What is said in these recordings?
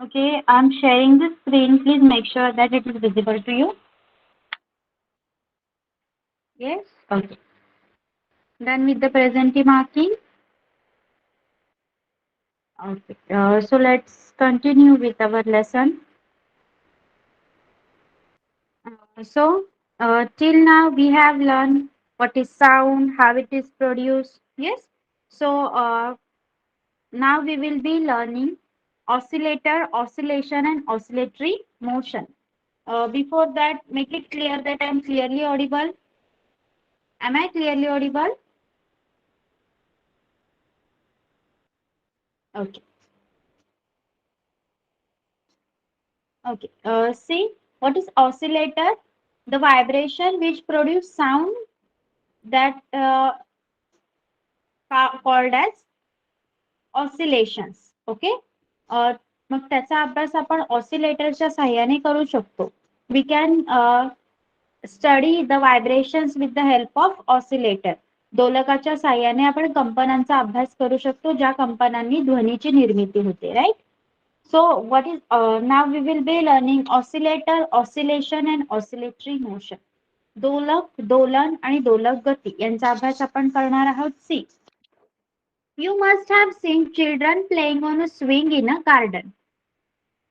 Okay, I'm sharing the screen. Please make sure that it is visible to you. Yes? Okay. Done with the present marking. Okay. So let's continue with our lesson. Till now we have learned what is sound, how it is produced. Yes. So now we will be learning oscillator, oscillation, and oscillatory motion. Before that, make it clear that I am clearly audible. Am I clearly audible? Okay. Okay. See, what is oscillator? The vibration which produce sound that called as oscillations. Okay. मग त्याचा अभ्यास आपण ऑसिलेटरच्या सहाय्याने करू शकतो. We can study the vibrations with the help of oscillator. दोलकाच्या सहाय्याने आपण कंपनांचा अभ्यास करू शकतो ज्या कंपनांनी ध्वनीची निर्मिती होते. Right. So what is now we will be learning oscillator, oscillation and oscillatory motion. दोलक, दोलन आणि दोलक गती यांचा अभ्यास आपण करणार आहोत. C. You must have seen children playing on a swing in a garden.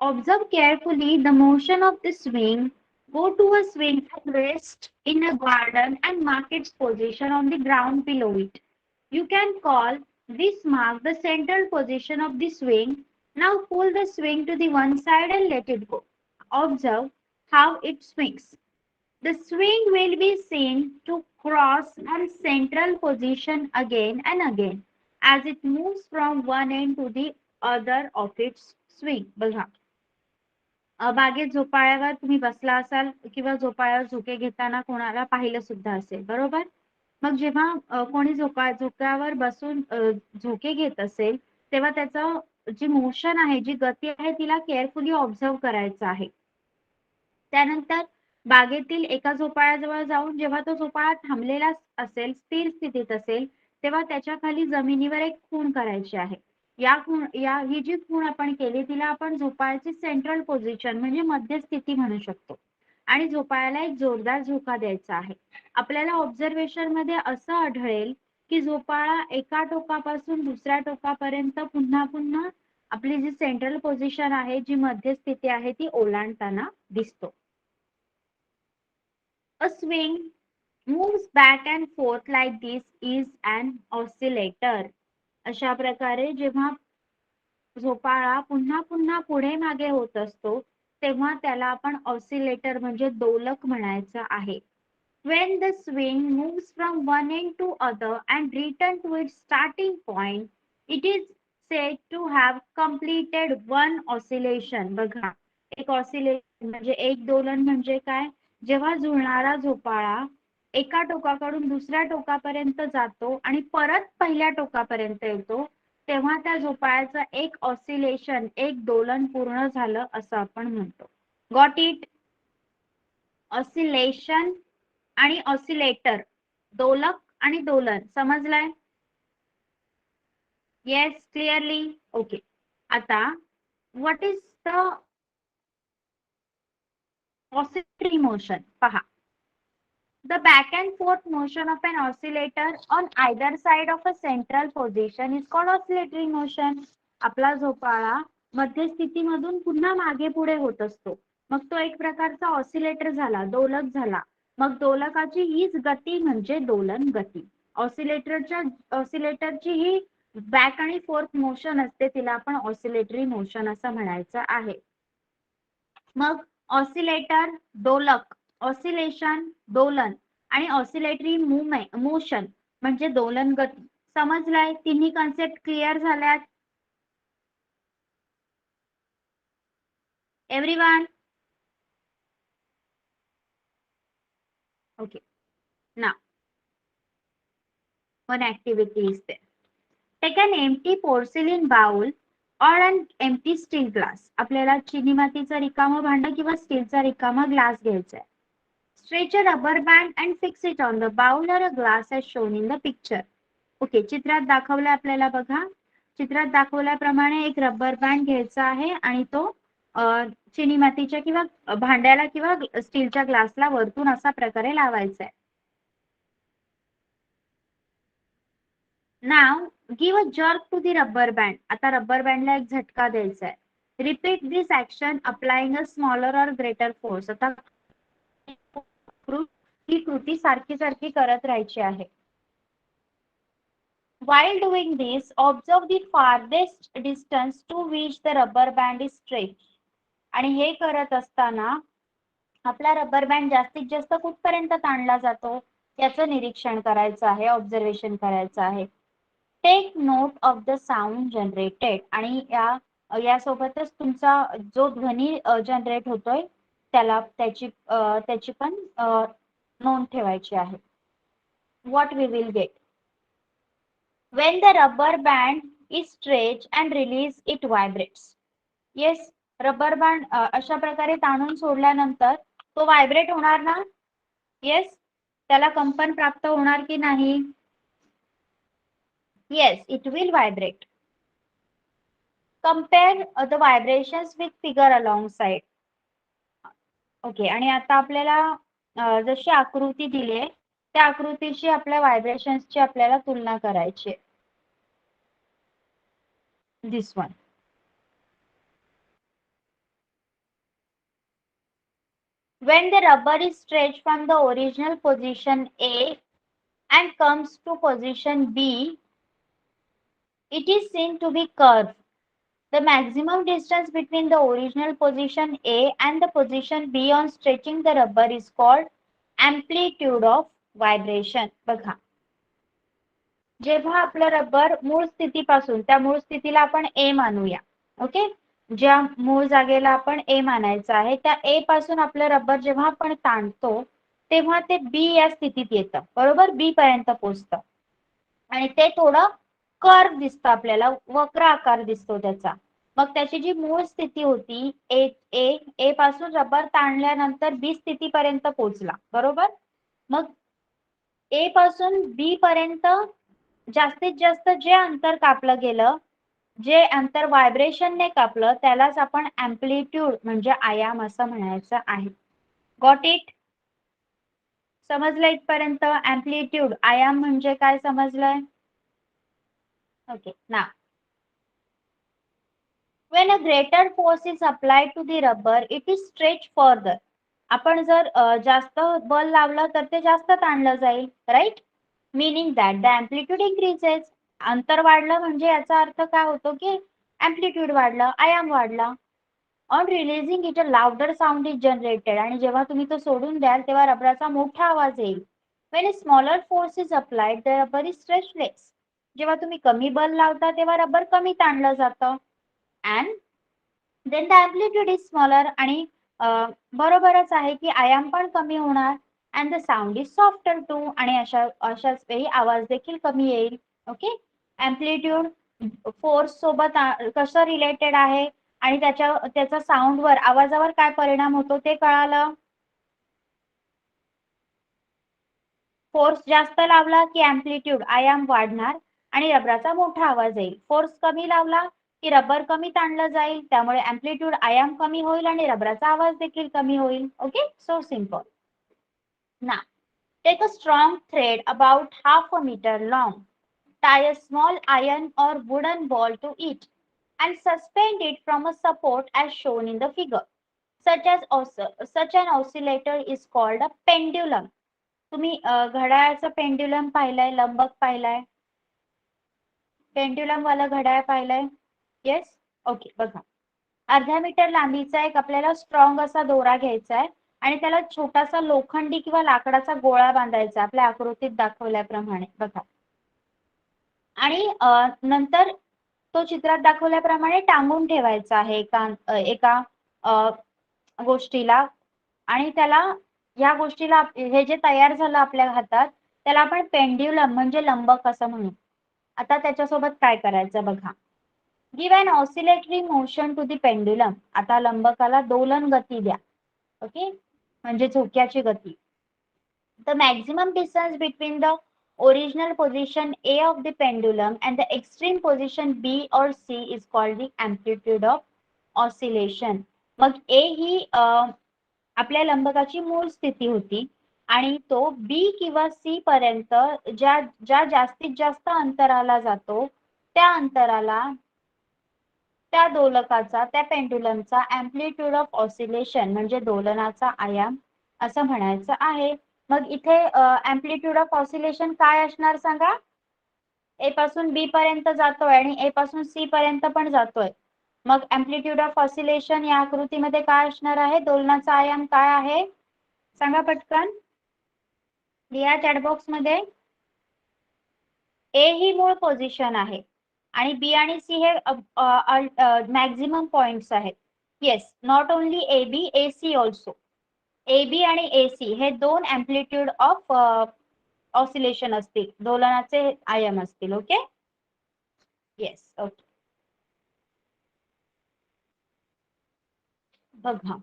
Observe carefully the motion of the swing. Go to a swing and rest in a garden and mark its position on the ground below it. You can call this mark the central position of the swing. Now pull the swing to the one side and let it go. Observe how it swings. The swing will be seen to cross one central position again and again as it moves from one end to the other of its swing. बघा. बागेत झोपाळ्यावर तुम्ही बसला असाल किंवा झोपाळ्यावर झोके घेताना कोणाला पाहिलं सुद्धा असेल. बरोबर. मग जेव्हा कोणी झोक्यावर बसून झोके घेत असेल तेव्हा त्याचं जी मोशन आहे, जी गती आहे, तिला केअरफुली ऑब्झर्व करायचं आहे. त्यानंतर बागेतील एका झोपाळ्याजवळ जाऊन जेव्हा तो झोपाळा थांबलेला असेल, स्थिर स्थितीत असेल, तेव्हा त्याच्या खाली जमिनीवर एक खूण करायची आहे. ही जी खूण आपण केली तिला आपण झोपाळ्याची सेंट्रल पोझिशन म्हणजे मध्यस्थिती म्हणू शकतो. आणि झोपाळ्याला एक जोरदार झोका द्यायचा आहे. आपल्याला ऑब्झर्वेशन मध्ये असं आढळेल की झोपाळा एका टोकापासून दुसऱ्या टोकापर्यंत पुन्हा पुन्हा आपली जी सेंट्रल पोझिशन आहे, जी मध्यस्थिती आहे, ती ओलांडताना दिसतो. A swing moves back and forth like this is an oscillator. अशा प्रकारे जेव्हा झोपाळा पुन्हा पुन्हा पुढे मागे होत असतो तेव्हा त्याला आपण ऑसिलेटर म्हणजे दोलक म्हणायचं आहे. When the swing moves from one end to other and return to its starting point, it is said to have completed one oscillation. बघा, एक ऑसिलेशन म्हणजे एक दोलन म्हणजे काय? जेव्हा जुळणारा झोपाळा एका टोकाकडून दुसऱ्या टोकापर्यंत जातो आणि परत पहिल्या टोकापर्यंत येतो तेव्हा त्या झोपाळ्याचं एक ऑसिलेशन, एक दोलन पूर्ण झालं असं आपण म्हणतो. Got it? ऑसिलेशन आणि ऑसिलेटर, दोलक आणि दोलन, समजलंय? Yes, clearly? ओके. आता what is the oscillatory motion? पहा. The back and forth motion of an oscillator on either side of a central position is called oscillatory motion. आपला झोपाळा मध्यस्थितीमधून पुन्हा मागे पुढे होत असतो. मग तो एक प्रकारचा ऑसिलेटर झाला, दोलक झाला. मग दोलकाची हीच गती म्हणजे दोलन गती. ऑसिलेटरची ही बॅक आणि फोर्थ मोशन असते, तिला आपण ऑसिलेटरी मोशन असं म्हणायचं आहे. मग ऑसिलेटर, दोलक, ऑसिलेशन, दोलन आणि ऑसिलेटरी मोशन म्हणजे दोलन गती. समजलाय? तिन्ही कन्सेप्ट क्लिअर झाल्यात? Everyone? Okay. Now one activity is there. Take an empty porcelain bowl or an empty steel glass. आपल्याला चिनी मातीचा रिकामा भांड किंवा स्टीलचा रिकामा ग्लास घ्यायचा आहे. Stretch a rubber band and fix it on the bowl or a glass as shown in the picture. Okay, चित्रात दाखवलं आपल्याला बघा. चित्रात दाखवल्याप्रमाणे एक रबर बँड घ्यायचा आहे आणि तो चिनी मातीच्या किंवा भांड्याला किंवा स्टीलच्या ग्लासला वरतून असा प्रकारे लावायचा आहे. Now give a jerk to the rubber band. आता रबर बँडला एक झटका द्यायचा आहे. Repeat this action applying a smaller or greater force. आता ही कृती सारखी सारखी करत राहायची आहे. While doing this, observe the farthest distance to which the rubber band is stretched. आणि हे करत असताना आपला रबर बँड जास्तीत जास्त कुठपर्यंत ताणला जातो याचं निरीक्षण करायचं आहे, ऑब्झर्वेशन करायचं आहे. Take note of the sound generated. आणि यासोबतच तुमचा जो ध्वनी जनरेट होतोय त्याची पण नोंद ठेवायची आहे. What we will get when the rubber band is stretched and released, it vibrates. Yes, rubber band अशा प्रकारे ताणून सोडल्यानंतर तो व्हायब्रेट होणार ना? येस, त्याला कंपन प्राप्त होणार की नाही? Yes, it will vibrate. Compare the vibrations with figure along side. Okay, आणि आता आपल्याला जशी आकृती दिली आहे त्या आकृतीशी आपल्या व्हायब्रेशन्सची आपल्याला तुलना करायची आहे. दिस one. When the rubber is stretched from the original position A and comes to position B, it is seen to be curved. The maximum distance between the original position A and the position B on stretching the rubber is called amplitude of vibration. बघा, जेव्हा आपलं rubber मूळ स्थितीपासून, त्या मूळ स्थितीला आपण A मानूया. Okay, ज्या मूळ जागेला आपण A मानायचं आहे त्या A पासून आपलं रबर जेव्हा आपण ताणतो तेव्हा ते B या स्थितीत येतं, बरोबर, B पर्यंत पोहोचतं आणि ते थोडं कर्व दिसतं आपल्याला, वक्र आकार दिसतो त्याचा. मग त्याची जी मूळ स्थिती होती ए पासून रबर ताणल्यानंतर B स्थितीपर्यंत पोहोचला, बरोबर. मग A पासून B पर्यंत जास्तीत जास्त जे अंतर कापलं गेलं, जे अंतर व्हायब्रेशनने कापलं त्यालाच आपण अँप्लिट्यूड म्हणजे आयाम असं म्हणायचं आहे. Got it? समजलं इथपर्यंत? अँप्लिट्यूड आयाम म्हणजे काय समजलंय? ओके, ना when a greater force is applied to the rubber, it is stretched further. आपण जर जास्त बल लावलं तर ते जास्त ताणलं जाईल, right. Meaning that the amplitude increases. अंतर वाढलं म्हणजे याचा अर्थ काय होतो की अँप्लिट्यूड वाढलं, आयाम वाढला. On releasing it a louder sound is generated. आणि जेव्हा तुम्ही तो सोडून द्याल तेव्हा रबराचा मोठा आवाज येईल. when a smaller force is applied, the rubber is stretched less. जेव्हा तुम्ही कमी बल लावता तेव्हा रबर कमी ताणलं जातं. and then the amplitude is smaller. आणि बरोबरच आहे की आयाम पण कमी होणार. and the sound is softer too. आणि अशाच वेळी आवाज देखील कमी येईल. ओके, अँप्लिट्यूड फोर्स सोबत कसं रिलेटेड आहे आणि त्याचा साऊंडवर, आवाजावर काय परिणाम होतो ते कळालं. फोर्स जास्त लावला की अँप्लिट्यूड आयाम वाढणार आणि रबराचा मोठा आवाज येईल. फोर्स कमी लावला की रबर कमी ताणलं जाईल, त्यामुळे अँप्लिट्यूड आयाम कमी होईल आणि रबराचा आवाज देखील कमी होईल. Okay, so simple. Now take a strong thread about half a metre long. Tie a small iron or wooden ball to it and suspend it from a support as shown in the figure. Such an oscillator is called a pendulum. तुम्ही घड्याळाचं pendulum पाहिलंय, लंबक पाहिलंय, pendulum वाला घड्याळ पाहिलंय? Yes, okay. बघा, अर्ध्या metre लांबीचा एक आपल्याला स्ट्रॉंग असा दोरा घ्यायचा आहे आणि त्याला छोटासा लोखंडी किंवा लाकडाचा गोळा बांधायचा आपल्या आकृतीत दाखवल्याप्रमाणे. बघा, आणि नंतर तो चित्रात दाखवल्याप्रमाणे टांगून ठेवायचा आहे एका गोष्टीला. आणि त्याला, या गोष्टीला, हे जे तयार झालं आपल्या हातात त्याला आपण पेंड्युलम म्हणजे लंबक असं म्हणू. आता त्याच्यासोबत काय करायचं बघा. Give an oscillatory motion to the pendulum. आता लंबकाला दोलन गती द्या. ओके, म्हणजे झोक्याची गती. The maximum distance between the Original position A of the pendulum and the extreme position B or C is called the amplitude of oscillation. मग A ही आपल्या लंबकाची मूळ स्थिती होती आणि तो B किंवा C पर्यंत ज्या जास्तीत जास्त अंतराला जातो त्या अंतराला त्या दोलकाचा त्या पेंडुलमचा अँप्लिट्यूड ऑफ ऑसिलेशन म्हणजे दोलनाचा आयाम असं म्हणायचं आहे. मग इथे अँप्लिट्यूड ऑफ ऑसिलेशन काय असणार सांगा? ए पासून बी पर्यंत जातोय आणि ए पासून सी पर्यंत पण जातोय. मग अँप्लिट्यूड ऑफ ऑसिलेशन या आकृतीमध्ये काय असणार आहे? दोलनाचा आयाम काय आहे सांगा पटकन. लिहा चॅट बॉक्स मध्ये. ए ही मूळ पोझिशन आहे आणि बी आणि सी हे मॅक्झिमम पॉइंट्स आहेत. Yes, not only A B, A C also. A B आणि ए सी हे दोन अँप्लिट्यूड ऑफ ऑसिलेशन असतील, दोलनाचे आयाम असतील. ओके. येस. ओके. बघा.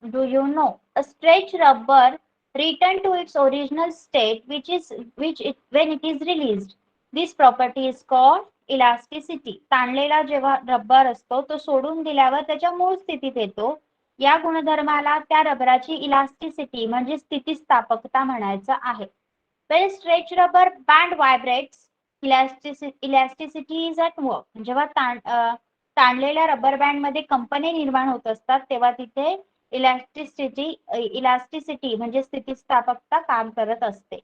Do you know a stretched rubber return to its original state when it is released? This property is called elasticity. ताणलेला जेव्हा rubber असतो तो सोडून दिल्यावर त्याच्या मूळ स्थितीत येतो. या गुणधर्माला त्या रबराची इलास्टिसिटी म्हणजे स्थितिस्थापकता म्हणायचं आहे. When stretched rubber band vibrates, elasticity is at work. जेव्हा ताणलेल्या रबर बँड मध्ये कंपने निर्माण होत असतात तेव्हा तिथे इलास्टिसिटी म्हणजे स्थितिस्थापकता काम करत असते.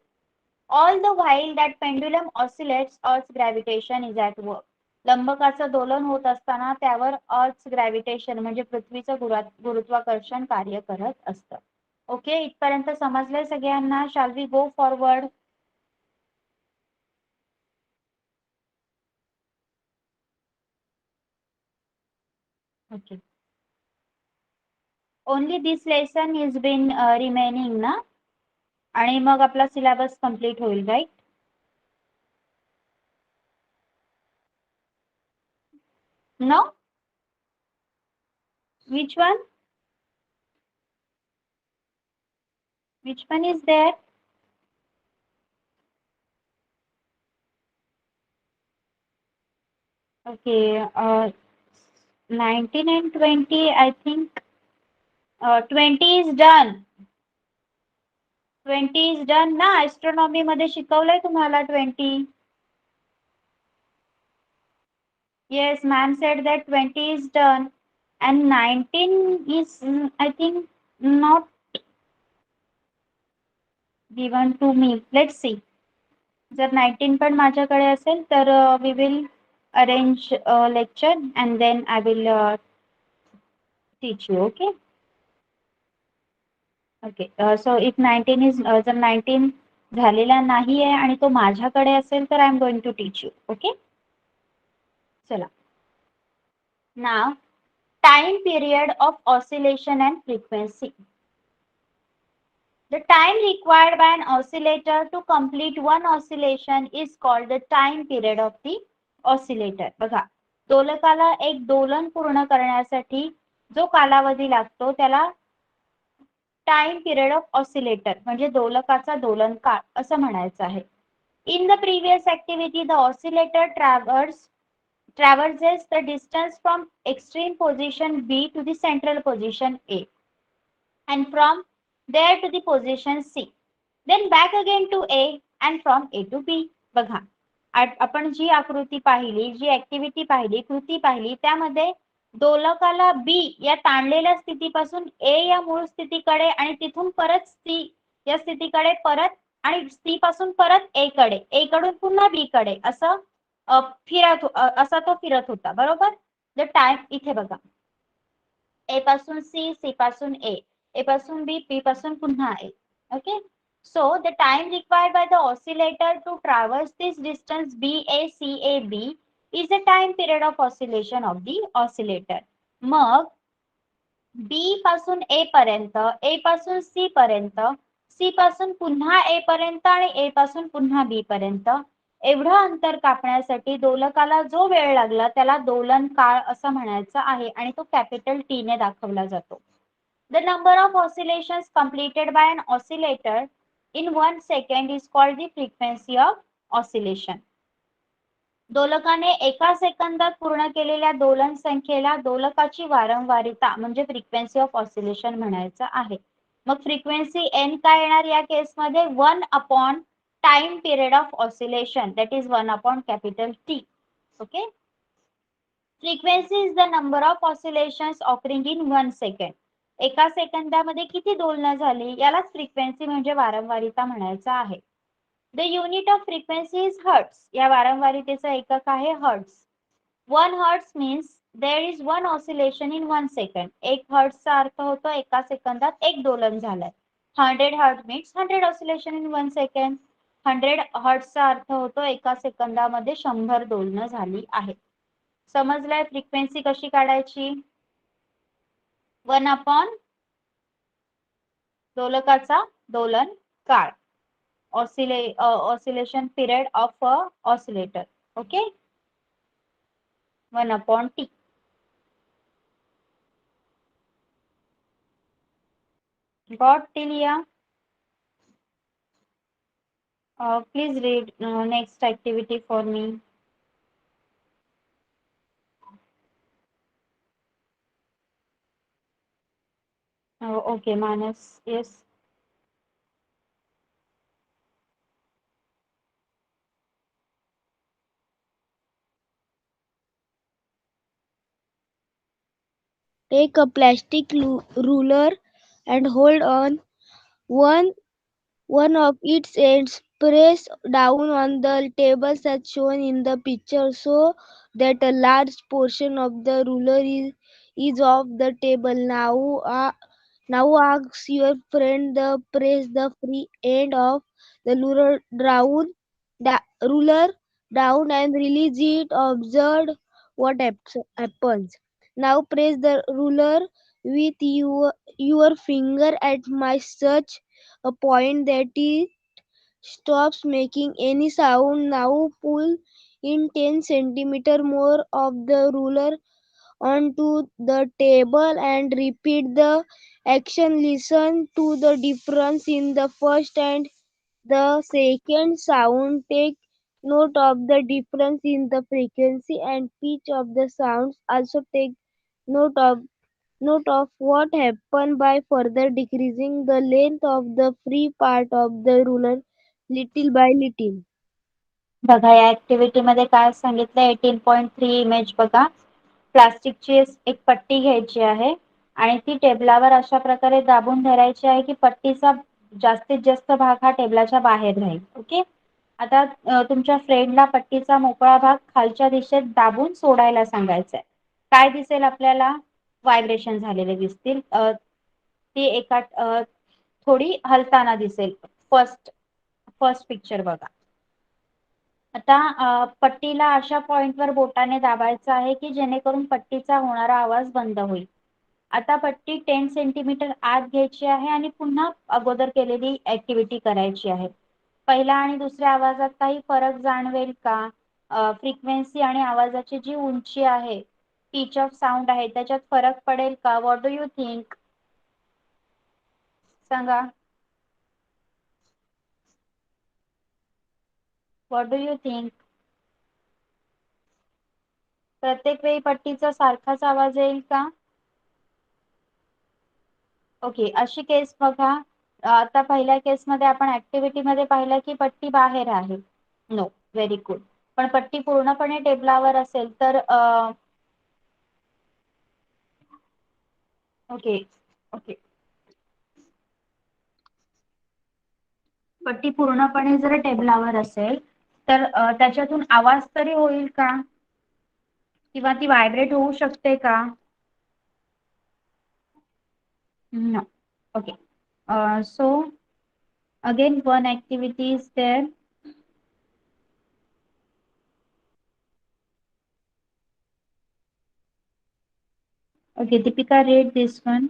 All the while that pendulum oscillates, Earth's gravitation is at work. लंबकाचं दोलन होत असताना त्यावर Earth's gravitation म्हणजे पृथ्वीचं गुरुत्वाकर्षण कार्य करत असतं. ओके, इथपर्यंत समजलंय सगळ्यांना? Shall we go forward? Okay. Only this lesson is been remaining ना, आणि मग आपला सिलेबस कंप्लीट होईल, right? No? Which one? Which one is there? Okay, 19 and 20, I think 20 is done. 20 is done ना. ॲस्ट्रॉनॉमी मध्ये शिकवलंय तुम्हाला 20. Yes, ma'am said that 20 is done and 19 is I think not given to me. Let's see. जर 19 पण माझ्याकडे असेल तर we will arrange a lecture and then I will teach you. Okay. Okay. So if 19 is जर 19 झालेला नाही आहे आणि तो माझ्याकडे असेल तर I am going to teach you. Okay. चला. Now, time period of oscillation and frequency. The time required by an oscillator to complete one oscillation is called the time period of the oscillator. बघा, दोलकाला एक दोलन पूर्ण करण्यासाठी जो कालावधी लागतो त्याला टाइम पिरियड ऑफ ऑसिलेटर म्हणजे दोलकाचा दोलन काळ असं म्हणायचं आहे. In the previous activity, the oscillator traverses the distance from extreme position B to the central position A and from there to the position C, then back again to A and from A to B. बघा, आपण जी आकृती पाहिली, जी activity पाहिली, कृती पाहिली त्यामध्ये दोलकाला बी या ताणलेल्या स्थितीपासून ए या मूळ स्थितीकडे आणि तिथून परत सी या स्थितीकडे परत आणि सी पासून परत ए कडे, ए कडून पुन्हा बी कडे असं असा तो फिरत होता. बरोबर. द टाइम इथे बघा, ए पासून सी, सी पासून ए पासून बी, बी पासून पुन्हा ए. Okay. So the time required by the oscillator to traverse this distance BACAB is the time period of oscillation of the oscillator. मग B पासून A पर्यंत, A पासून C पर्यंत, C पासून पुन्हा A पर्यंत आणि A पासून पुन्हा B पर्यंत एवढं अंतर कापण्यासाठी दोलकाला जो वेळ लागला त्याला दोलन काळ असं म्हणायचं आहे आणि तो कॅपिटल T ने दाखवला जातो. The number of oscillations completed by an oscillator in 1 second is called the frequency of oscillation. दोलकाने एका सेकंदात पूर्ण केलेल्या दोलन संख्येला दोलकाची वारंवारिता म्हणजे फ्रिक्वेन्सी ऑफ ऑसिलेशन म्हणायचं आहे. मग फ्रिक्वेन्सी एन काय येणार या केसमध्ये 1 upon time period of oscillation that is 1 upon capital T. Okay. Frequency is the number of oscillations occurring in 1 second. एका सेकंदामध्ये किती दोलनं झाली यालाच फ्रिक्वेन्सी म्हणजे वारंवारिता म्हणायचं आहे. The unit of frequency is hertz. या वारंवारितेचा एकक आहे hertz. 1 hertz means there is one oscillation in 1 second. 1 हर्ट्झचा अर्थ होतो एका सेकंदात एक दोलन झालंय. 100 hertz means 100 oscillation in 1 second. 100 हर्ट्झचा अर्थ होतो एका सेकंदामध्ये 100 दोलनं झाली आहेत. समजलंय फ्रिक्वेन्सी कशी काढायची? 1 अपॉन दोलकाचा दोलन काळ. Oscillation period of a oscillator. Okay. 1 upon t. Got till here? Please read next activity for me. Okay, Manas. Yes. Take a plastic ruler and hold on one of its ends. Press down on the tables as shown in the picture so that a large portion of the ruler is off the table. Now ask your friend to press the free end of the ruler down and release it. Observe what happens. Now press the ruler with your finger at such a point that it stops making any sound. Now pull in 10 centimeter more of the ruler onto the table and repeat the action. Listen to the difference in the first and the second sound. Take note of the difference in the frequency and pitch of the sounds. Also take note of what happened by further decreasing the length of the free part of the ruler little by little. बघा या activity मध्ये काय सांगितलं 18.3 image बघा. प्लास्टिकची एक पट्टी घ्यायची आहे आणि ती टेबलावर अशा प्रकारे दाबून धरायची आहे की पट्टीचा जास्तीत जास्त भाग हा टेबलाच्या बाहेर राहील. ओके. आता तुमच्या फ्रेंडला पट्टीचा मोकळा भाग खालच्या दिशेत दाबून सोडायला सांगायचंय. काय दिसेल आपल्याला? व्हायब्रेशन झालेले दिसतील. ती एका थोडी हलताना दिसेल. फर्स्ट पिक्चर बघा. आता पट्टीला अशा पॉइंटवर बोटाने दाबायचं आहे की जेणेकरून पट्टीचा होणारा आवाज बंद होईल. आता पट्टी 10 सेंटीमीटर आत घ्यायची आहे आणि पुन्हा अगोदर केलेली ऍक्टिव्हिटी करायची आहे. पहिल्या आणि दुसऱ्या आवाजात काही फरक जाणवेल का? फ्रिक्वेन्सी आणि आवाजाची जी उंची आहे, पिच ऑफ साऊंड आहे, त्याच्यात फरक पडेल का? What do you think? सांगा. What do you think? प्रत्येक वेळी पट्टीचा सारखाच आवाज येईल का? ओके. अशी केस बघा. आता पहिल्या केसमध्ये आपण ऍक्टिव्हिटी मध्ये पाहिलं की पट्टी बाहेर आहे. नो. Very good. पण पट्टी पूर्णपणे टेबलावर असेल तर ओके ओके. पट्टी पूर्णपणे जर टेबलावर असेल तर त्याच्यातून आवाज तरी होईल का? किंवा ती व्हायब्रेट होऊ शकते का? No. Okay. So again one activity is there. Okay, Deepika, read this one.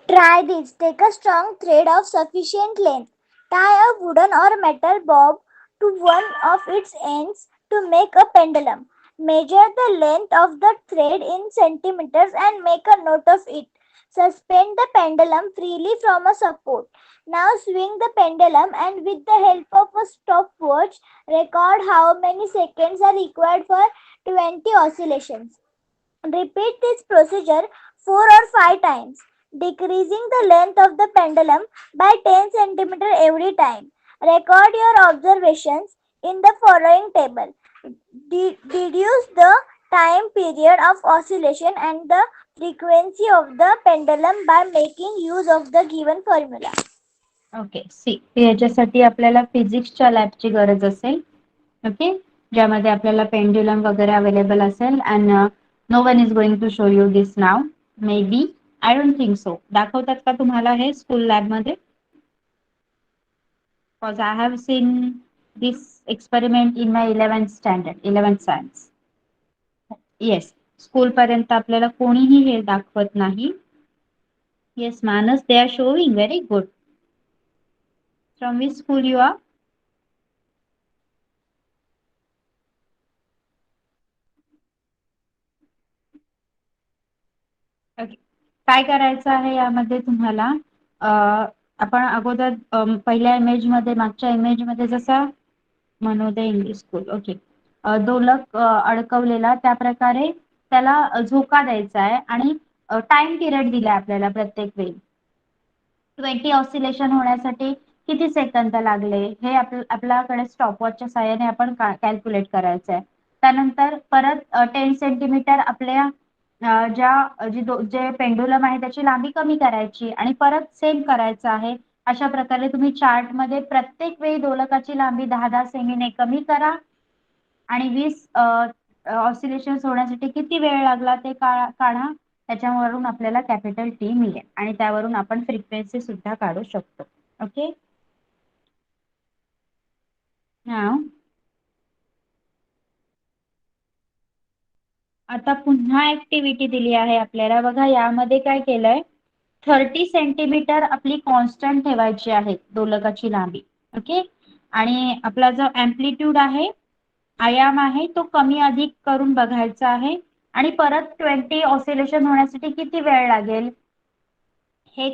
Try this. Take a strong thread of sufficient length. Tie a wooden or metal bob to one of its ends to make a pendulum. Measure the length of the thread in centimeters and make a note of it. Suspend the pendulum freely from a support. Now swing the pendulum and with the help of a stopwatch, record how many seconds are required for 20 oscillations. Repeat this procedure 4 or 5 times, decreasing the length of the pendulum by 10 cm every time. Record your observations in the following table. Deduce the time period of oscillation and the frequency of the pendulum by making use of the given formula. Okay see याच्यासाठी आपल्याला फिजिक्सच्या लॅबची गरज असेल. Okay ज्यामध्ये आपल्याला pendulum वगैरे available असेल and no one is going to show you this now may be I don't think so. दाखवतात का तुम्हाला हे स्कूल लॅब मध्ये? Because I have seen this experiment in my 11th standard 11th science. Yes school पर्यंत आपल्याला कोणीही हे दाखवत नाही. Yes Manas they are showing very good. From which school you are? Okay काय करायचं आहे यामध्ये तुम्हाला आपण अगोदर पहिल्या इमेज मध्ये मागच्या इमेज मध्ये जसा मनोदय इंग्लिश स्कूल ओके दोलक अडकवलेला त्या प्रकारे त्याला झोका द्यायचा आहे आणि टाइम पिरियड दिलाय आपल्याला प्रत्येक वेळी. 20 ऑसिलेशन होण्यासाठी किती सेकंद लागले हे आपल्याकडे स्टॉपवॉचच्या साहाय्याने आपण कॅल्क्युलेट करायचं आहे. त्यानंतर परत 10 सेंटीमीटर आपल्या जे पेंडुलम आहे त्याची लांबी कमी करायची आणि परत सेम करायचं आहे. अशा प्रकारे तुम्ही चार्ट मध्ये प्रत्येक वेळी दोलकाची लांबी 10-10 सेमीने कमी करा आणि 20 ऑसिलेशन होण्यासाठी किती वेळ लागला ते काढा. त्याच्यावरून आपल्याला कॅपिटल टी मिळेल आणि त्यावरून आपण फ्रिक्वेन्सी सुद्धा काढू शकतो. ओके हा आता पुन्हा ऍक्टिव्हिटी दिली आहे आपल्याला. बघा यामध्ये काय केलंय 30 सेंटीमीटर आपली कॉन्स्टंट ठेवायची आहे दोलकाची लांबी. ओके आणि आपला जो अँप्लिट्यूड आहे आयाम आहे तो कमी अधिक करून बघायचा आहे आणि परत 20 ऑसिलेशन होण्यासाठी किती वेळ लागेल हे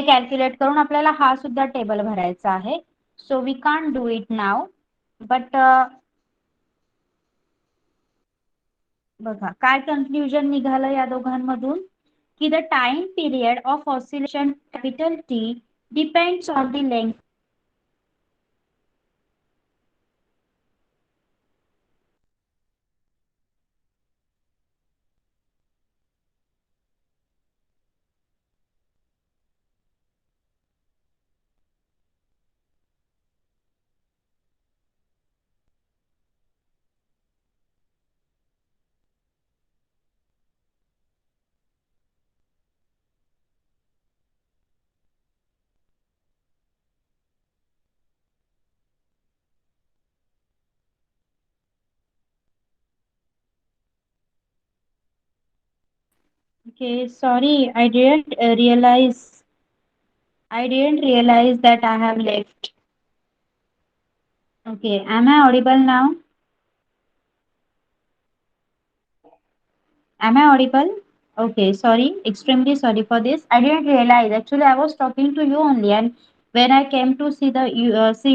कॅल्क्युलेट करून आपल्याला हा सुद्धा टेबल भरायचा आहे. So we can't do it now but बघा काय कन्क्ल्युजन निघालं या दोघांमधून की the time period of oscillation capital T depends on the length. Okay, sorry, I didn't realize that I have left. Okay, am I audible now? Am I audible? Okay, sorry, extremely sorry for this. I didn't realize. Actually, I was talking to you only, and when I came to see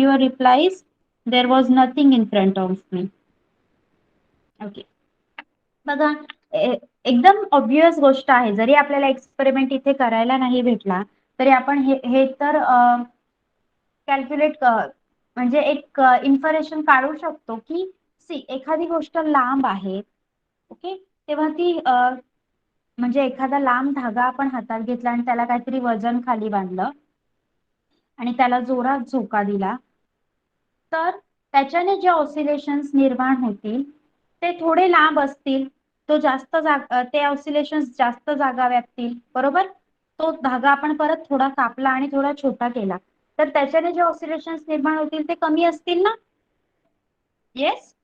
your replies, there was nothing in front of me. Okay. बघा एकदम obvious गोष्ट आहे. जरी आपल्याला experiment इथे करायला नाही भेटला तरी आपण हे तर कॅल्क्युलेट म्हणजे एक इन्फॉर्मेशन काढू शकतो की सी एखादी गोष्ट लांब आहे. ओके तेव्हा ती म्हणजे एखादा लांब धागा आपण हातात घेतला आणि त्याला काहीतरी वजन खाली बांधलं आणि त्याला जोरात झोका दिला तर त्याच्याने जे ऑसिलेशन्स निर्माण होतील ते थोडे लांब असतील. तो जास्त ते ऑसिलेशन्स जास्त जागा व्यापतील. बरोबर तो धागा आपण परत थोडा कापला आणि थोडा छोटा केला तर त्याच्याने जे ऑसिलेशन्स निर्माण होतील ते कमी असतील ना. Yes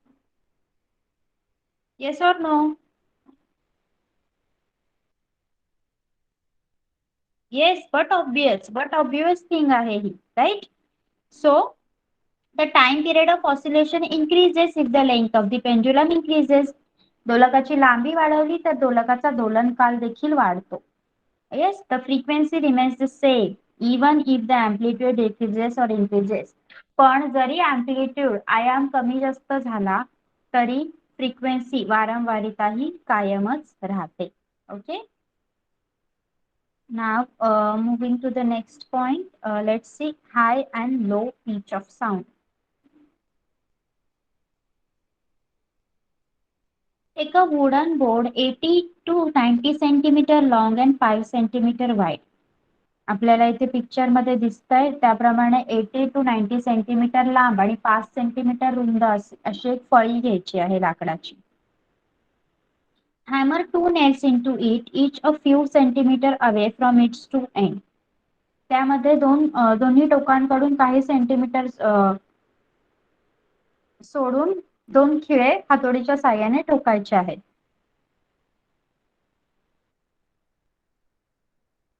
yes or no? Yes but obvious thing आहे ही right. So the time period of oscillation increases if the length of the pendulum increases. दोलकाची लांबी वाढवली तर दोलकाचा दोलन काल देखील वाढतो. Yes, the frequency remains the same even if the amplitude decreases or increases. पण जरी amplitude आयाम कमी जास्त झाला तरी frequency वारंवारिता ही कायमच राहते. Okay. Now moving to the next point, let's see high and low pitch of sound. Take a wooden board 80 to 90 centimeter long and 5 centimeter wide. आपल्याला इथे पिक्चर मध्ये दिसतंय त्याप्रमाणे 80 to 90 सेंटीमीटर लांब आणि 5 सेंटीमीटर रुंद अशी एक फळी घ्यायची आहे लाकडाची. Hammer two nails into it, each a few centimeter away from its two end. त्यामध्ये दोन्ही टोकांकडून काही सेंटीमीटर सोडून दोन खिळे हातोडीच्या साहाय्याने ठोकायचे आहेत.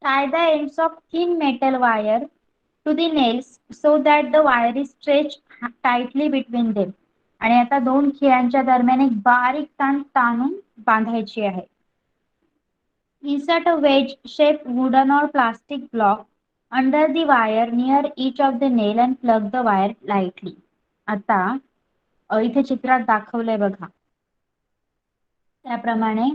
Tie the ends of thin metal wire to the nails so that the wire is stretched tightly between them. आणि आता दोन खिळ्यांच्या दरम्यान एक बारीक ताण ताणून बांधायची आहे. Insert a wedge shaped wooden or plastic block under the wire near each of the nail and plug the wire lightly. आता इथे चित्रात दाखवलंय बघा त्याप्रमाणे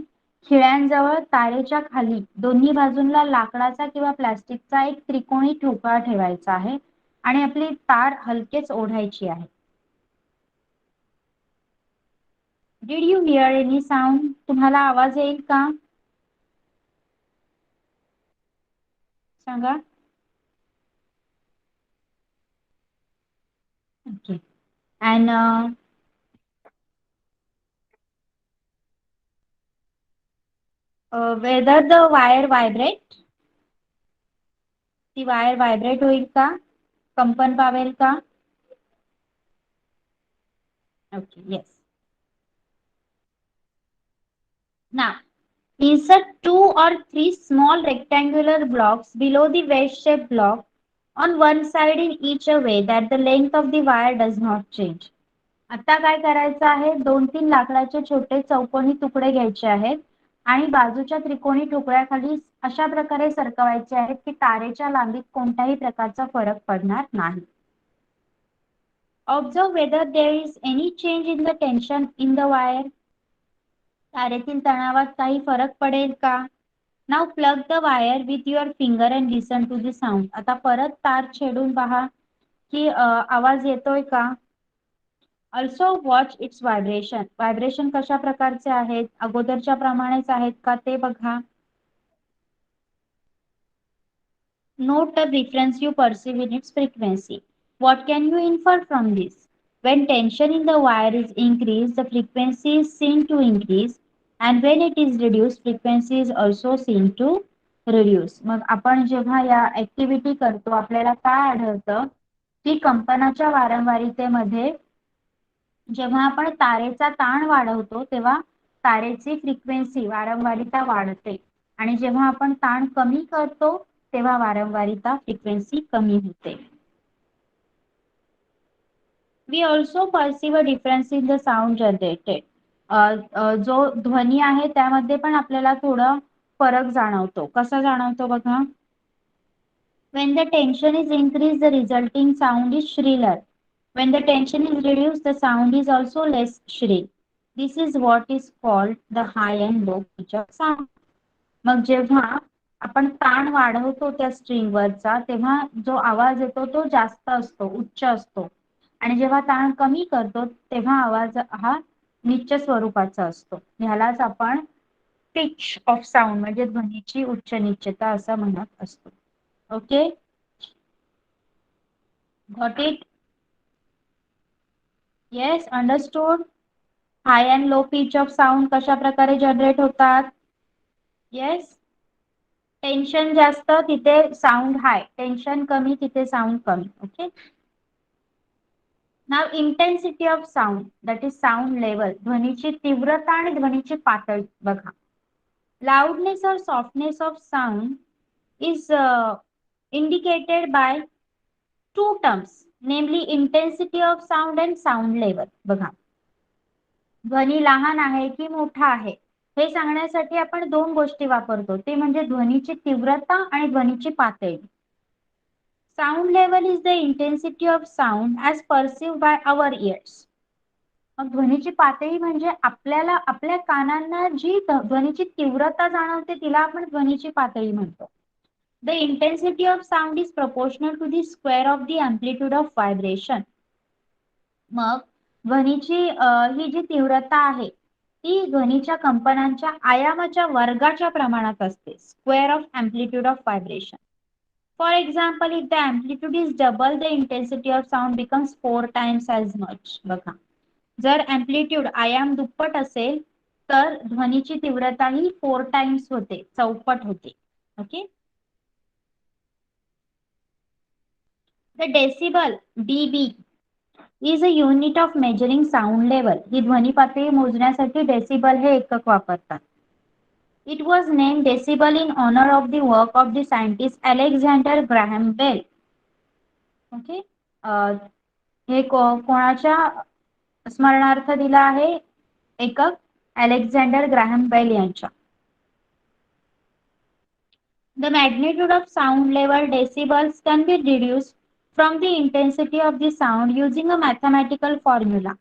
खिळ्यांजवळ तारेच्या खाली दोन्ही बाजूंना लाकडाचा किंवा प्लास्टिकचा एक त्रिकोणी ठोकळा ठेवायचा आहे आणि आपली तार हलकेच ओढायची आहे. Did you hear any sound? तुम्हाला आवाज येईल का? सांगा. Okay. And whether the wire vibrate? ती वायर व्हायब्रेट होईल का? कंपन पावेल का? Okay, yes. Now, insert 2 or 3 small rectangular blocks below the wedge-shaped block on one side in each a way that the length of the wire does not change. आता काय करायचं आहे 2-3 लाकडाचे छोटे चौकोनी तुकडे घ्यायचे आहेत आणि बाजूच्या त्रिकोणी ठोकळ्याखाली अशा प्रकारे सरकवायचे आहेत की तारेच्या लांबीत कोणत्याही प्रकारचा फरक पडणार नाही. Observe whether there is any change in the tension in the wire. तारेतील तणावात काही फरक पडेल का? Now plug the wire with your finger and listen to the sound. आता परत तार छेडून पहा की आवाज येतोय का? Also watch its vibration. Vibration कशा प्रकारचे आहेत? अगोदरच्या प्रमाणेच आहेत का ते बघा. Note the difference you perceive in its frequency. What can you infer from this? When tension in the wire is increased, the frequency is seen to increase, and when it is reduced, frequency is also seen to reduce. मग आपण जेव्हा या activity करतो आपल्याला काय आढळतं की कंपनाच्या वारंवारितेमध्ये जेव्हा आपण तारेचा ताण वाढवतो तेव्हा तारेची फ्रिक्वेन्सी वारंवारिता वाढते आणि जेव्हा आपण ताण कमी करतो तेव्हा वारंवारिता फ्रिक्वेन्सी कमी होते. We also perceive a difference in the sound generated. जो ध्वनी आहे त्यामध्ये पण आपल्याला थोडा फरक जाणवतो. कसा जाणवतो बघा. When the tension is increased, the resulting sound is shriller. When the tension is reduced, the sound is also less shrill. This is what is called the high and low pitch of sound. मग जेव्हा आपण ताण वाढवतो त्या स्ट्रिंगवरचा तेव्हा जो आवाज येतो तो जास्त असतो, उच्च असतो आणि जेव्हा ताण कमी करतो तेव्हा आवाज हा निच्च स्वरूपाचा असतो. ह्यालाच आपण पिच ऑफ साऊंड म्हणजे ध्वनीची उच्च निच्चता असं म्हणत असतो. Okay, got it? Yes, understood. High and low pitch of sound कशा प्रकारे जनरेट होतात? येस, टेन्शन जास्त तिथे साऊंड हाय, टेन्शन कमी तिथे साऊंड कमी. Okay. Now intensity of sound that is sound level. ध्वनीची तीव्रता आणि ध्वनीची पातळी बघा. लाऊडनेस और softness of sound is indicated by two terms, namely intensity of sound and sound level. बघा, ध्वनी लहान आहे की मोठा आहे हे सांगण्यासाठी आपण दोन गोष्टी वापरतो, ते म्हणजे ध्वनीची तीव्रता आणि ध्वनीची पातळी. Sound level is the intensity of sound as perceived by our ears. मग ध्वनीची पातळी म्हणजे आपल्याला आपल्या कानांना जी ध्वनीची तीव्रता जाणवते तिला आपण ध्वनीची पातळी म्हणतो. The intensity of sound is proportional to the square of the amplitude of vibration. मग ध्वनीची ही जी तीव्रता आहे ती ध्वनीच्या कंपनांच्या आयामाच्या वर्गाच्या प्रमाणात असते. Square of amplitude of vibration. For example, if the amplitude is double the intensity of sound becomes 4 times as much. बघा, जर अँप्लिट्यूड आयाम दुप्पट असेल तर ध्वनीची तीव्रता ही 4 टाइम्स होते, चौपट होते. Okay. The decibel DB is a unit of measuring sound level. ही ध्वनी पातळी मोजण्यासाठी डेसिबल हे एकक वापरतात. It was name decibel in honour of the work of the scientist Alexander Graham Bell. Okay. हे कोणाच्या स्मरणार्थ दिला आहे एकक? अलेक्झांडर ग्रॅहम बेल यांच्या. The magnitude of sound level decibels can be deduced from the intensity of the sound using a mathematical formula.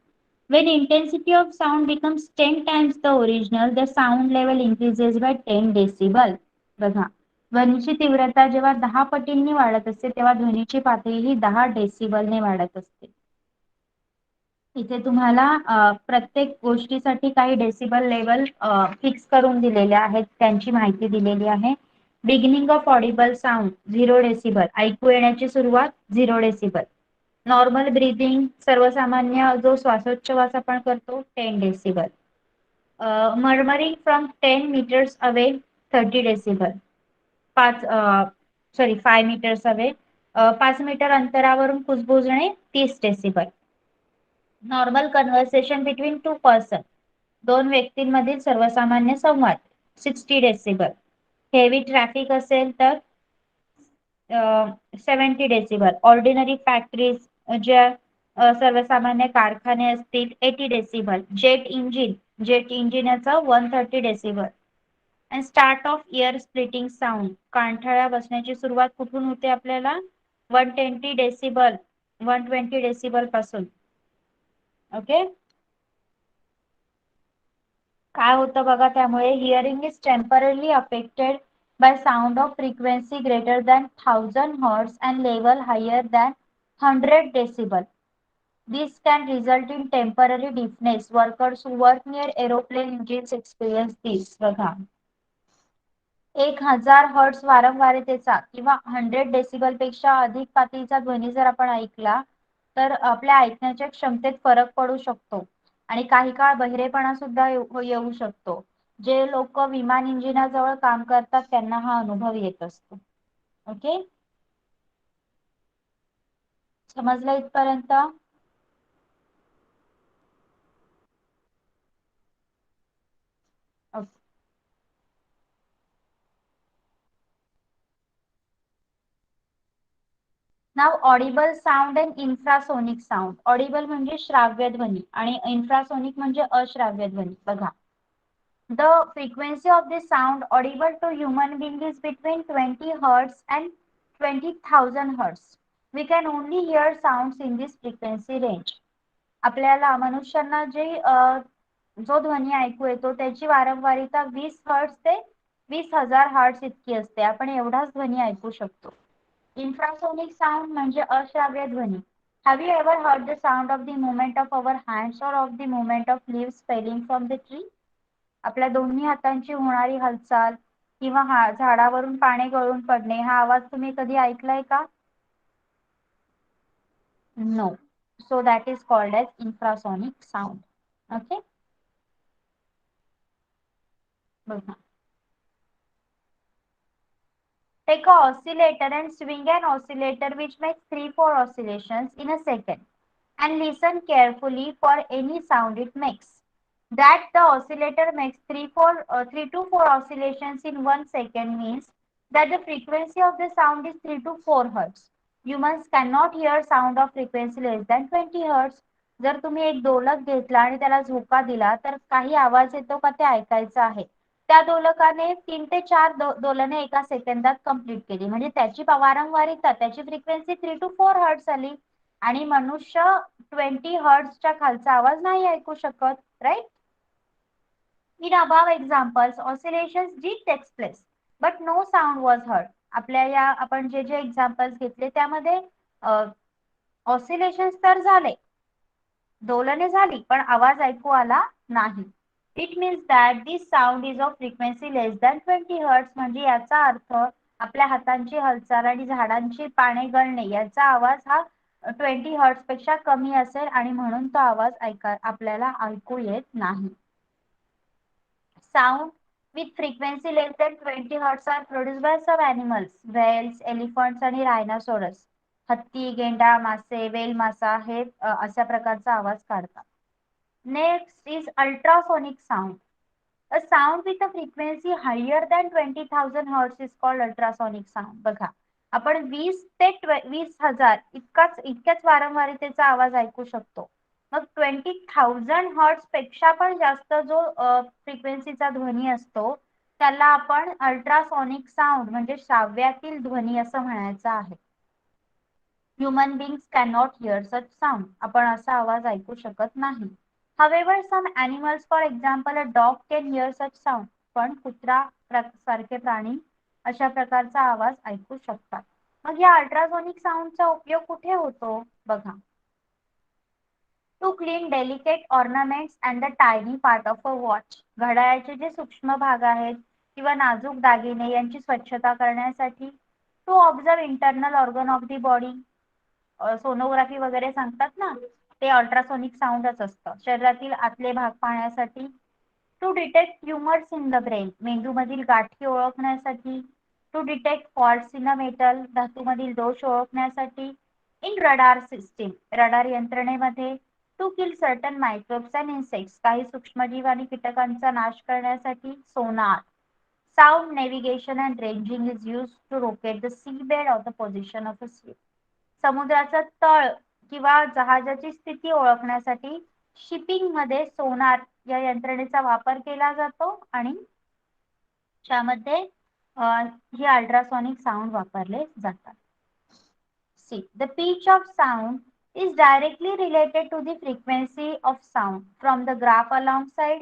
When intensity of sound becomes 10 times the original, the sound level increases by 10 decibel. बघा, ध्वनीची तीव्रता जेव्हा 10 पटींनी वाढत असते तेव्हा ध्वनीची पातळी ही 10 डेसिबलने वाढत असते. इथे तुम्हाला प्रत्येक गोष्टीसाठी काही डेसिबल लेवल फिक्स करून दिलेले आहेत, त्यांची माहिती दिलेली आहे. Beginning of Audible sound 0 decibel, ऐकू येण्याची सुरुवात 0 डेसिबल. नॉर्मल ब्रीदिंग, सर्वसामान्य जो श्वासोच्छवास आपण करतो 10 decibel. Murmuring from 10 meters away 30 decibel. 5 meters away, 5 meter अंतरावरून कुजबुजणे 30 decibel. Normal conversation between 2 person, दोन व्यक्तींमधील सर्वसामान्य संवाद 60 डेसिबल. हेवी ट्रॅफिक असेल तर 70 डेसिबल. ऑर्डिनरी फॅक्टरीज, ज्या सर्वसामान्य कारखाने असतील 80 डेसिबल. जेट इंजिन याचा 130 decibel. And start of ear splitting sound, कानठळ्या बसण्याची सुरुवात कुठून होते आपल्याला? 120 डेसिबल, 120 डेसिबल पासून. ओके. काय होतं बघा, त्यामुळे hearing is temporary affected by sound of frequency greater than 1000 hertz and level higher than 100 decibel. This can result in temporary deafness. Workers who work near aeroplane engines experience this. बघा, 1000 hertz वारंवारतेचा किंवा 100 decibel पेक्षा अधिक पातळीचा ध्वनी जर आपण ऐकला तर आपल्या ऐकण्याच्या क्षमतेत फरक पडू शकतो आणि काही काळ बहिरेपणा सुद्धा येऊ शकतो. जे लोक विमान इंजिनाजवळ काम करतात त्यांना हा अनुभव येत असतो. ओके, समजलं इथपर्यंत? Okay. Now Audible sound and infrasonic sound. Audible म्हणजे श्राव्य ध्वनी आणि इन्फ्रासोनिक म्हणजे अश्राव्य ध्वनी. बघा, the frequency of the sound audible to human being is between 20 hertz and 20,000 hertz. We can only hear sounds in this frequency range. आपल्याला मनुष्यांना जे जो ध्वनी ऐकू येतो त्याची वारंवारिता 20 हर्ट्ज ते 20,000 हर्ट्ज इतकी असते. आपण एवढाच ध्वनी ऐकू शकतो. इन्फ्रासोनिक साऊंड म्हणजे अश्राव्य ध्वनी. Have you ever heard the sound of the movement of our hands or of the movement of leaves falling from the tree? आपल्या दोन्ही हातांची होणारी हालचाल किंवा झाडावरून पाने गळून पडणे हा आवाज तुम्ही कधी ऐकलाय का? No. So that is called as infrasonic sound. Okay, बघा. Take a oscillator and swing an oscillator which makes 3-4 oscillations in a second and listen carefully for any sound it makes. That the oscillator makes 3 to 4 oscillations in 1 second means that the frequency of the sound is 3 to 4 hertz. Humans cannot hear sound of frequency less than 20 hertz. जर तुम्ही एक दोलक घेतला आणि त्याला झोका दिला तर काही आवाज येतो का ते ऐकायचं आहे. त्या दोलकाने 3 ते 4 दोलने एका सेकंदात कंप्लीट केली. म्हणजे त्याची वारंवारिता, त्याची फ्रिक्वेन्सी 3 to 4 हर्ट्झ आली आणि मनुष्य 20 हर्ट्झच्या खालचा आवाज नाही ऐकू शकत, right? In above examples, oscillations did take place, but no sound was heard. आपल्या या आपण जे जे एक्झाम्पल्स घेतले त्यामध्ये ऑसिलेशन्स तर झाले, दोलने झाली, पण आवाज ऐकू आला नाही. It means that this sound is of frequency less than 20 hertz. म्हणजे याचा अर्थ आपल्या हातांची हालचाल आणि झाडांची पाने गळणे याचा आवाज हा 20 हर्ट्झ पेक्षा कमी असेल आणि म्हणून तो आवाज आपल्याला ऐकू येत नाही. Sound with frequency less than 20 hertz are produced by some animals, whales, elephants आणि rhinoceros. हत्ती, गेंडा, मासे, वेल मासा हे अशा प्रकारचा आवाज काढतात. Next is ultrasonic sound. A sound with a frequency higher than 20,000 hertz is called ultrasonic sound. बघा, आपण 20 ते 20,000 इतक्याच वारंवारितेचा आवाज ऐकू शकतो. मग 20,000 हर्ट्झ पेक्षा पण जास्त जो फ्रिक्वेन्सीचा ध्वनी असतो त्याला आपण अल्ट्रासॉनिक साऊंड म्हणजे श्राव्यातील ध्वनी असं म्हणायचं आहे. Human beings can not here such sound. आपण असा आवाज ऐकू शकत नाही. However, some animals, for example, a dog can hear such sound. पण कुत्रा सारखे प्राणी अशा प्रकारचा आवाज ऐकू शकतात. मग या अल्ट्रासॉनिक साऊंडचा उपयोग कुठे होतो? बघा. To clean delicate ornaments and the tiny part of a watch. घड्याळाचे जे सूक्ष्म भाग आहेत किंवा नाजूक दागिने यांची स्वच्छता करण्यासाठी. To observe internal organ of the body. Sonography वगैरे सांगतात ना, ते अल्ट्रासॉनिक साऊंडच असतं. शरीरातील आतले भाग पाहण्यासाठी. To detect tumours in the brain. मेंदूमधील गाठी ओळखण्यासाठी. To detect faults in a metal. धातूमधील दोष ओळखण्यासाठी. In radar system. रडार यंत्रणेमध्ये. To kill certain microbes and insects. काही सूक्ष्मजीव आणि कीटकांचा नाश करण्यासाठी. सोनार. Sound navigation and ranging is used to locate the seabed or the position of a ship. समुद्राचा तळ किंवा जहाजाची स्थिती ओळखण्यासाठी शिपिंग मध्ये सोनार या यंत्रणेचा वापर केला जातो आणि त्यामध्ये हे अल्ट्रासॉनिक साऊंड वापरले जातात. See, the pitch of sound is directly related to the frequency of sound. From the graph alongside,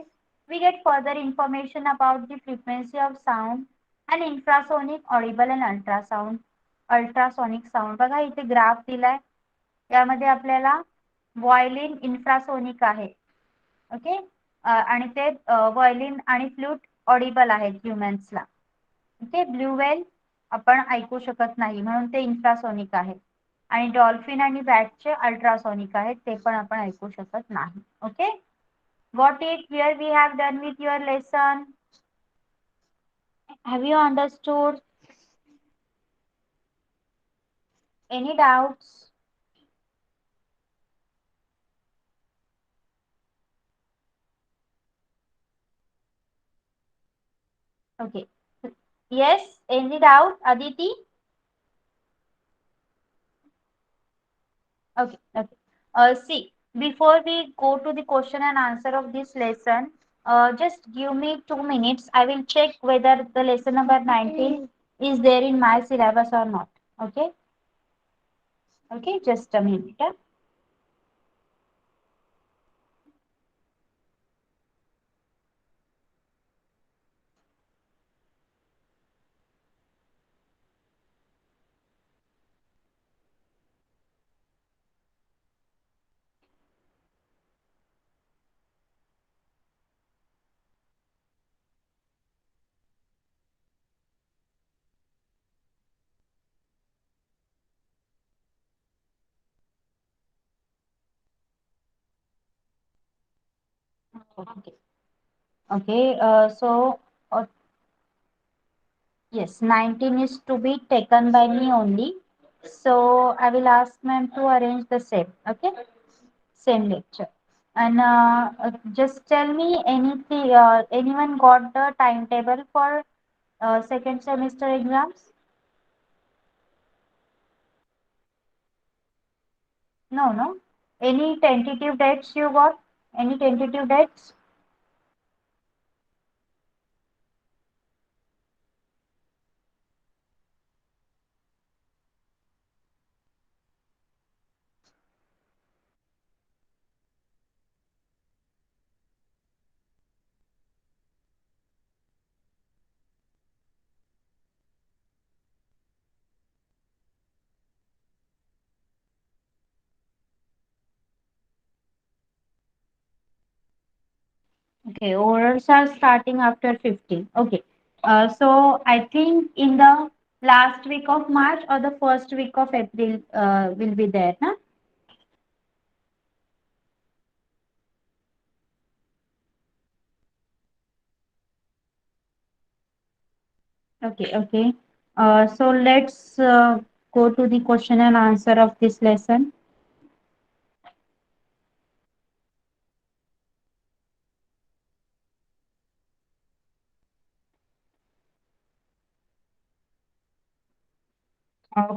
we get further information about the frequency of sound and infrasonic, audible and ultrasonic sound. बघा इथे graph दिलाय. यामध्ये आपल्याला violin infrasonic आहे. Okay, आणि ते violin आणि flute Audible आहेत ह्युमन्सला. ओके, ब्लू व्हेल आपण ऐकू शकत नाही म्हणून ते इन्फ्रासोनिक आहे. आणि डॉल्फिन आणि बॅटचे अल्ट्रासोनिक आहेत, ते पण आपण ऐकू शकत नाही. Okay, got it? Here we have done with your lesson. Have you understood? Any doubts? Okay. Yes, any doubt, Aditi? Okay, okay. See, before we go to the question and answer of this lesson, just give me 2 minutes. I will check whether the lesson number 19 is there in my syllabus or not. Okay? Okay, just a minute. Okay. Okay, yes, 19 is to be taken by me only. So I will ask ma'am to arrange the same. Okay, same lecture. And just tell me anything. Anyone got the timetable for second semester exams? No, no. Any tentative dates you got? Any tentative dates? Okay, orals are starting after 15. Okay. So I think in the last week of March or the first week of April will be there, na? Okay, okay. So let's go to the question and answer of this lesson.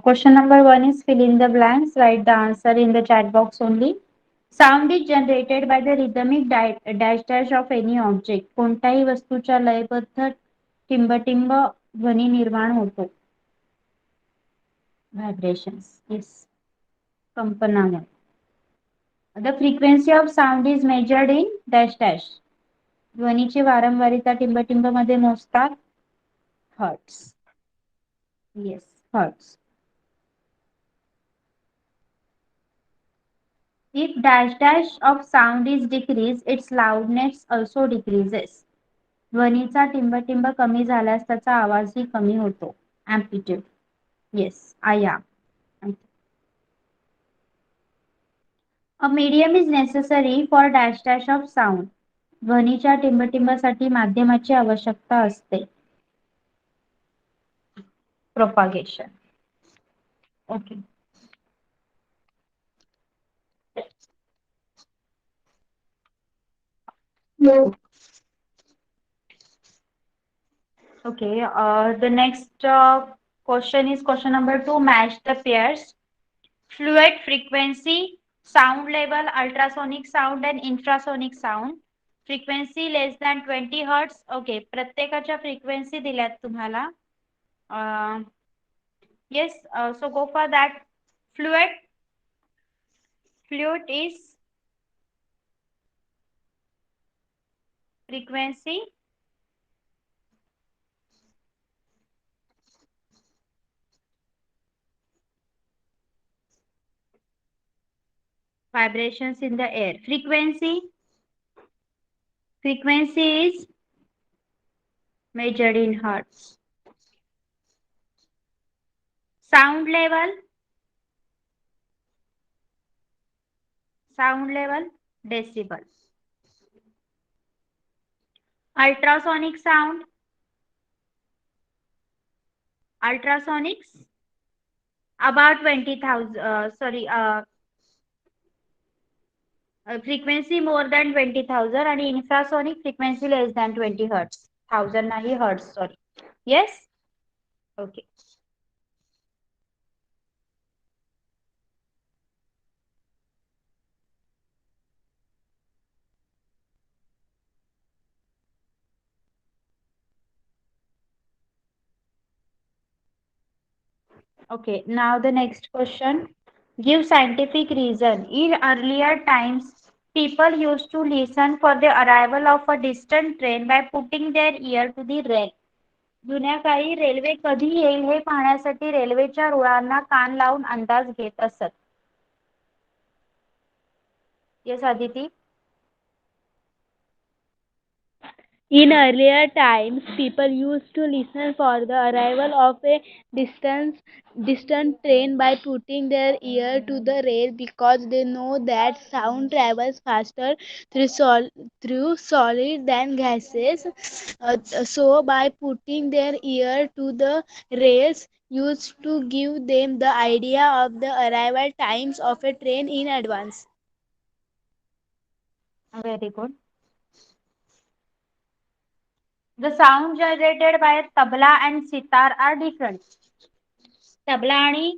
Question number one is fill in the blanks. Write the answer in the chat box only. Sound is generated by the rhythmic dash dash of any object. कोणत्याही वस्तूच्या लयबद्ध टिंबटिंब ध्वनी निर्माण होतो. Vibrations. Yes. कंपनामुळे. The frequency of sound is measured in dash dash. ध्वनीची वारंवारिता टिंबटिंब मध्ये मोजतात. Hertz. Yes, hertz. If dash dash of sound is decreased, its loudness also decreases. ध्वनीचा टिंबटिंब कमी झाल्यास त्याचा आवाजही कमी होतो. Amplitude. Yes, I am. A medium is necessary for dash dash of sound. ध्वनीच्या टिंबटिंबासाठी माध्यमाची आवश्यकता असते. Propagation. Okay. Okay. The next question is question number two. Match the pairs. Fluid frequency, sound level, ultrasonic sound and infrasonic sound. Frequency less than 20 hertz. Okay. प्रत्येकाच्या frequency दिल्यात तुम्हाला. Yes. So go for that. Fluid is frequency. Vibrations in the air. Frequency is measured in hertz. Sound level decibel. Ultrasonic sound, ultrasonics about 20,000 frequency more than 20,000 and infrasonic frequency less than 20 hertz. 1000 nahi hertz, sorry. Yes? Okay. Okay, now the next question. Give scientific reason. In earlier times, people used to listen for the arrival of a distant train by putting their ear to the rail. जुन्या काळी railway कधी येईल हे पाहण्यासाठी रेल्वेच्या रुळांना कान लावून अंदाज घेत असत. Yes, Aditi. In earlier times, people used to listen for the arrival of a distant train by putting their ear to the rail because they know that sound travels faster through solid than gases. So, by putting their ear to the rails, used to give them the idea of the arrival times of a train in advance. Very good. The sound generated by tabla and sitar are different. Tabla आणि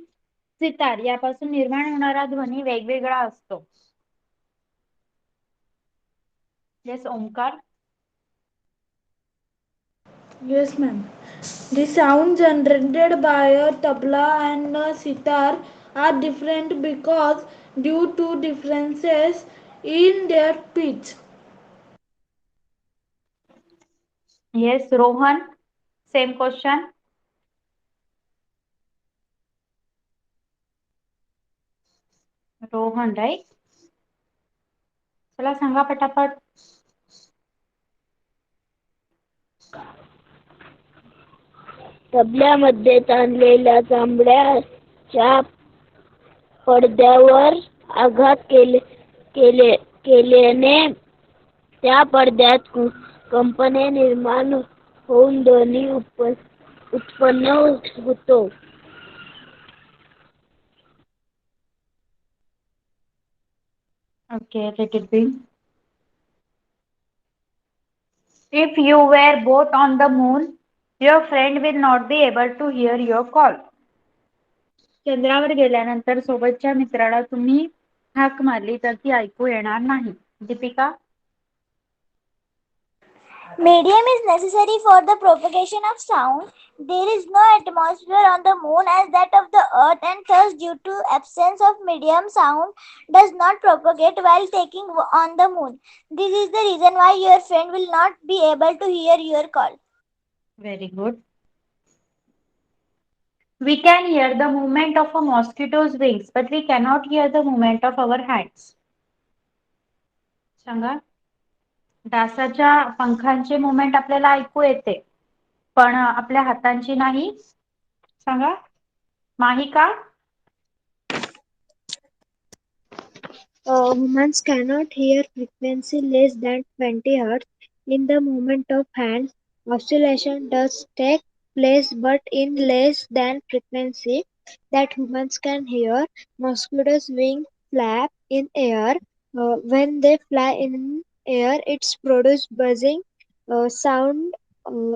सितार यापासून निर्माण होणारा ध्वनी वेगवेगळा असतो. Yes, Omkar. Yes, ma'am. The sound generated by a tabla and a sitar are different because due to differences in their pitch. Yes, Rohan. Same question. Rohan right. चला सांगा पटापट. तबल्यामध्ये ताणलेल्या चांबड्याच्या पडद्यावर आघात केल्याने त्या पडद्यात कंपने निर्माण होऊन ध्वनी उत्पन्न होतो. Okay, let it be. If you were both on the moon, your friend will not be able to hear your call. चंद्रावर गेल्यानंतर सोबतच्या मित्राला तुम्ही हाक मारली तर ती ऐकू येणार नाही. Deepika. Medium is necessary for the propagation of sound. There is no atmosphere on the moon as that of the earth, and thus due to absence of medium, sound does not propagate while taking on the moon. This is the reason why your friend will not be able to hear your call. Very good. We can hear the movement of a mosquito's wings, but we cannot hear the movement of our hands. सांगा. डासाच्या पंखांचे movement आपल्याला ऐकू येते, पण आपल्या हातांची नाही. सांगा. Mahika. Humans cannot hear frequency less than 20 Hz. In the movement of hands, oscillation does take place but in less than frequency that humans can hear. Mosquitoes' wings flap in air. When they fly in air, it's produce buzzing sound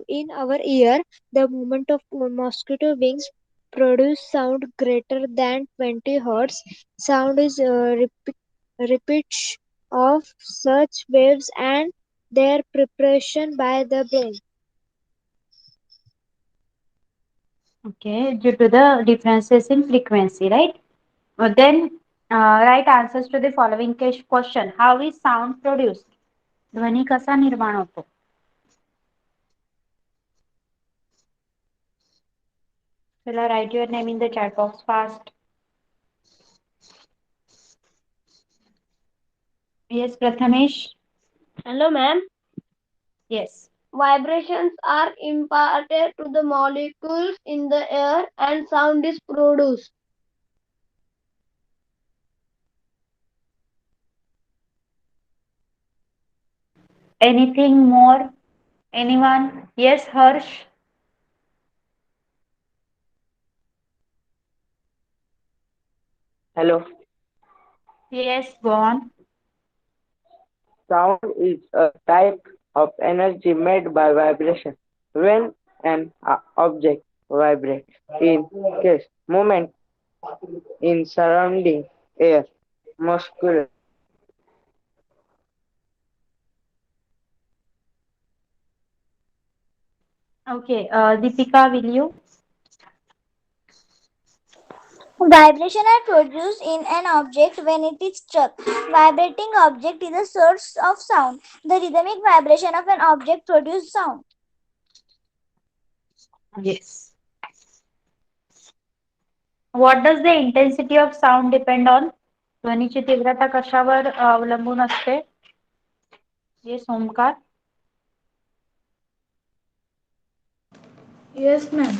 in our ear. The movement of mosquito wings produce sound greater than 20 Hz. Sound is repeats of such waves and their preparation by the brain. Okay, due to the differences in frequency, right? Then write answers to the following question. How is sound produced? ध्वनी कसा निर्माण होतो? चला, write your name in the chat box fast. Yes, Prathamesh. Hello, ma'am. Yes. Vibrations are imparted to the molecules in the air and sound is produced. Anything more? Anyone? Yes, Harsh. Hello. Yes, go on. Sound is a type of energy made by vibration. When an object vibrates, in case movement in surrounding air, muscular. Okay, Deepika, will you? Vibration are produced in an object when it is struck. Vibrating object is a source of sound. The rhythmic vibration of an object produces sound. Yes. What does the intensity of sound depend on? ध्वनीची तीव्रता कशावर अवलंबून असते? Yes, Omkar. Yes, ma'am.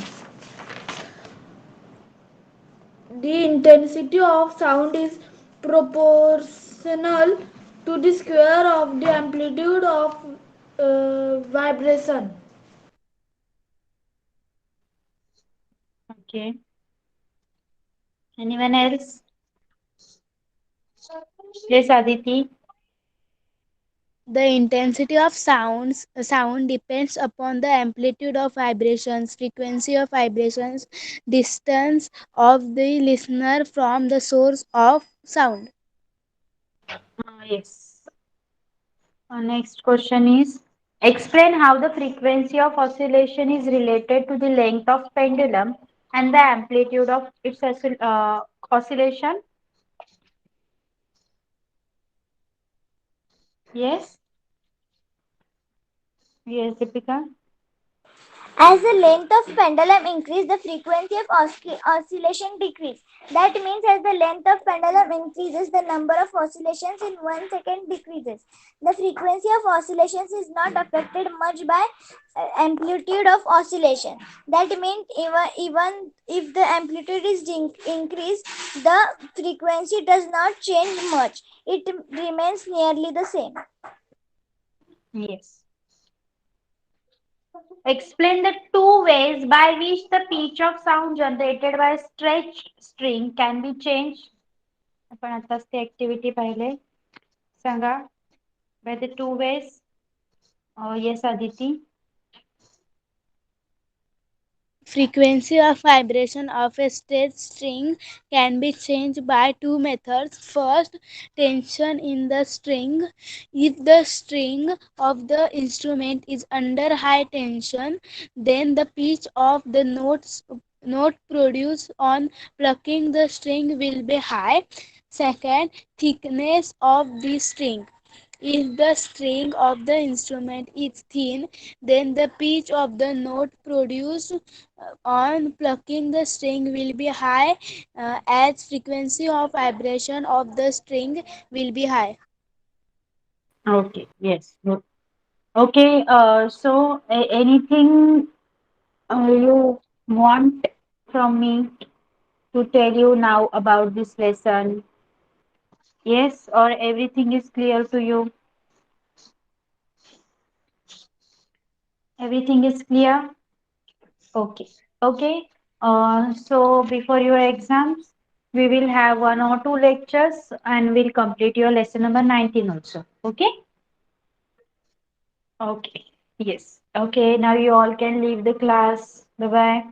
The intensity of sound is proportional to the square of the amplitude of vibration. Okay. Anyone else? Yes, Aditi. The intensity of sound depends upon the amplitude of vibrations, frequency of vibrations, distance of the listener from the source of sound. Yes. Next question is explain how the frequency of oscillation is related to the length of pendulum and the amplitude of its oscillation. Yes, yes, Deepika. As the length of pendulum increase, the frequency of oscillation decrease. That means as the length of pendulum increases, the number of oscillations in 1 second decreases. The frequency of oscillations is not affected much by amplitude of oscillation. That means even if the amplitude is increased, the frequency does not change much. It remains nearly the same. Yes. Explain the two ways by which the pitch of sound generated by stretched string can be changed. आपण आताच ते activity पाहिले. सांगा. By the two ways. Yes, Aditi. Frequency of vibration of a straight string can be changed by two methods. First, tension in the string. If the string of the instrument is under high tension, then the pitch of the note produced on plucking the string will be high. Second, thickness of the string. If the string of the instrument is thin, then the pitch of the note produced on plucking the string will be high, as frequency of vibration of the string will be high. Okay. Yes. Good. Okay. So anything you want from me to tell you now about this lesson? Yes, or everything is clear to you? Everything is clear? Okay. Okay. So before your exams, we will have 1 or 2 lectures and we'll complete your lesson number 19 also. Okay? Okay. Yes. Okay. Now you all can leave the class. Bye bye.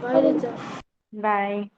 Bye, Richa. Bye.